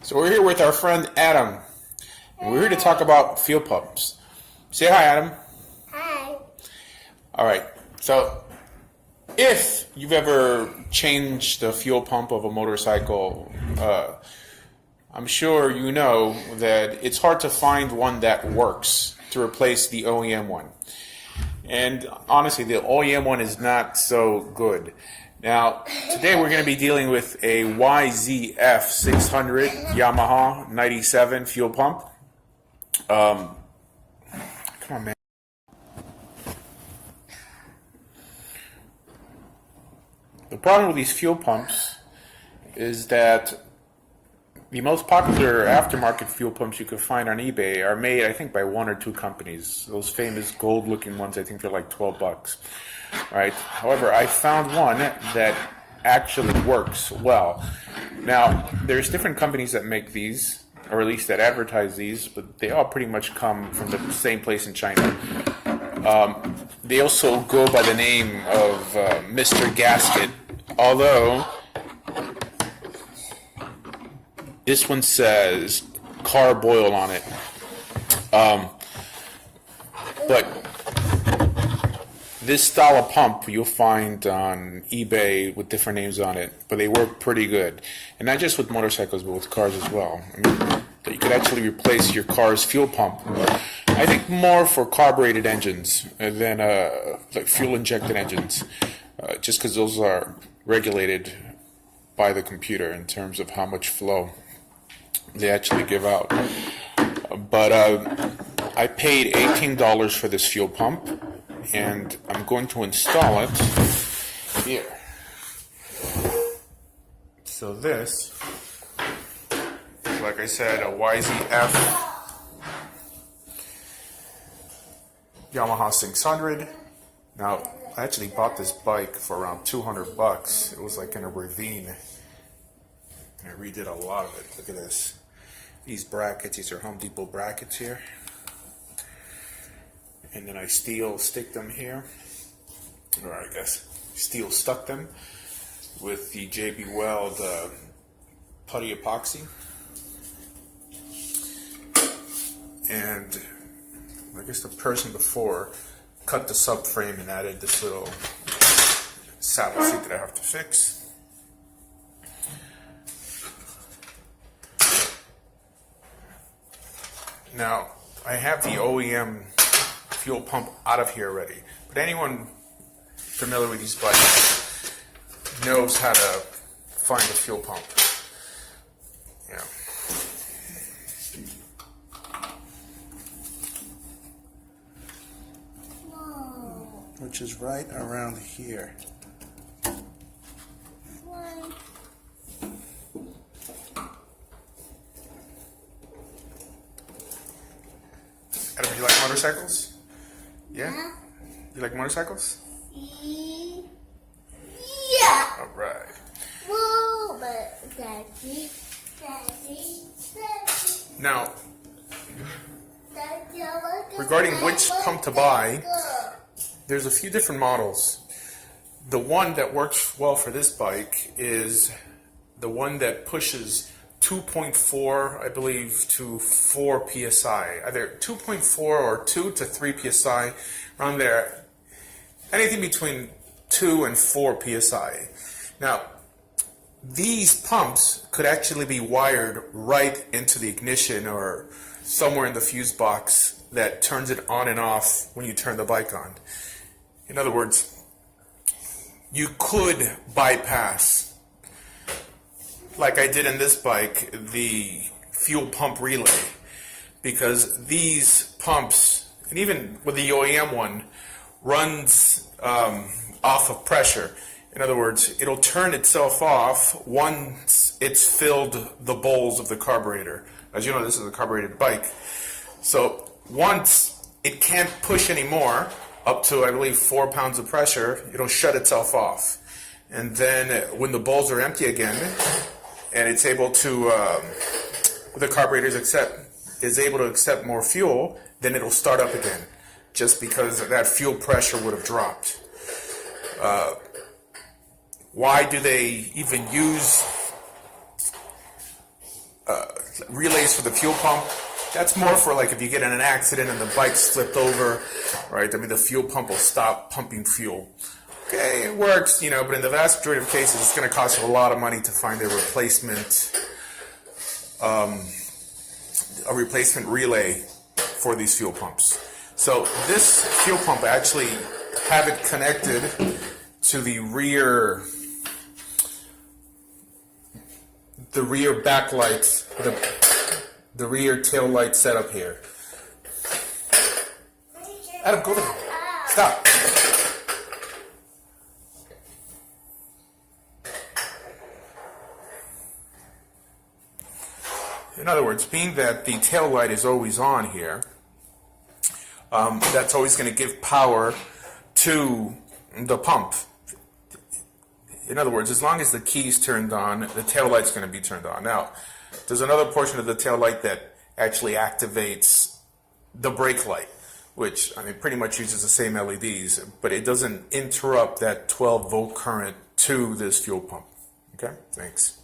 So we're here with our friend Adam, and we're here to talk about fuel pumps. Say hi, Adam. Hi. All right. So if you've ever changed the fuel pump of a motorcycle, I'm sure you know that it's hard to find one that works to replace the OEM one. And honestly, the OEM one is not so good. Now, today we're going to be dealing with a YZF 600 Yamaha 97 fuel pump. Come on, man. The problem with these fuel pumps is that the most popular aftermarket fuel pumps you can find on eBay are made, I think, by one or two companies. Those famous gold-looking ones, I think they're like $12. Right? However, I found one that actually works well. Now, there's different companies that make these, or at least that advertise these, but they all pretty much come from the same place in China. They also go by the name of Mr. Gasket, although this one says carb oil on it. But this style of pump you'll find on eBay with different names on it, but they work pretty good. And not just with motorcycles, but with cars as well. I mean, that you could actually replace your car's fuel pump. I think more for carbureted engines than like fuel-injected engines, just because those are regulated by the computer in terms of how much flow they actually give out. But I paid $18 for this fuel pump, and I'm going to install it here. So this is, like I said, a YZF Yamaha 600. Now, I actually bought this bike for around $200. It was like in a ravine, and I redid a lot of it. Look at this. These brackets, these are Home Depot brackets here. And then I steel stick them here, or I guess steel stuck them with the JB Weld putty epoxy. And I guess the person before cut the subframe and added this little saddle seat that I have to fix. Now, I have the OEM fuel pump out of here already, but anyone familiar with these bikes knows how to find a fuel pump. Yeah. Which is right around here. Adam, you like motorcycles? Yeah? You like motorcycles? Yeah. All right. Whoa, but Daddy. Now, regarding which pump to buy, there's a few different models. The one that works well for this bike is the one that pushes 2.4, I believe, to 4 psi. Either 2.4 or 2 to 3 psi, around there. Anything between 2 and 4 psi. Now, these pumps could actually be wired right into the ignition or somewhere in the fuse box that turns it on and off when you turn the bike on. In other words, you could bypass, like I did in this bike, the fuel pump relay, because these pumps, and even with the OEM one, runs off of pressure. In other words, it'll turn itself off once it's filled the bowls of the carburetor. As you know, this is a carbureted bike. So once it can't push anymore, up to, I believe, 4 pounds of pressure, it'll shut itself off. And then when the bowls are empty again, and it's able to, the carburetor is able to accept more fuel, then it'll start up again, just because that fuel pressure would have dropped. Why do they even use relays for the fuel pump. That's more for like if you get in an accident and the bike slipped over, right? I mean, the fuel pump will stop pumping fuel. Okay, it works, but in the vast majority of cases, it's going to cost you a lot of money to find a replacement relay for these fuel pumps. So this fuel pump, I actually have it connected to the rear backlight, the rear tail light setup here. Adam, go there. Stop. In other words, being that the tail light is always on here, that's always going to give power to the pump. In other words, as long as the key's turned on, the tail light's going to be turned on. Now, there's another portion of the tail light that actually activates the brake light, which, pretty much uses the same LEDs, but it doesn't interrupt that 12-volt current to this fuel pump. Okay, thanks.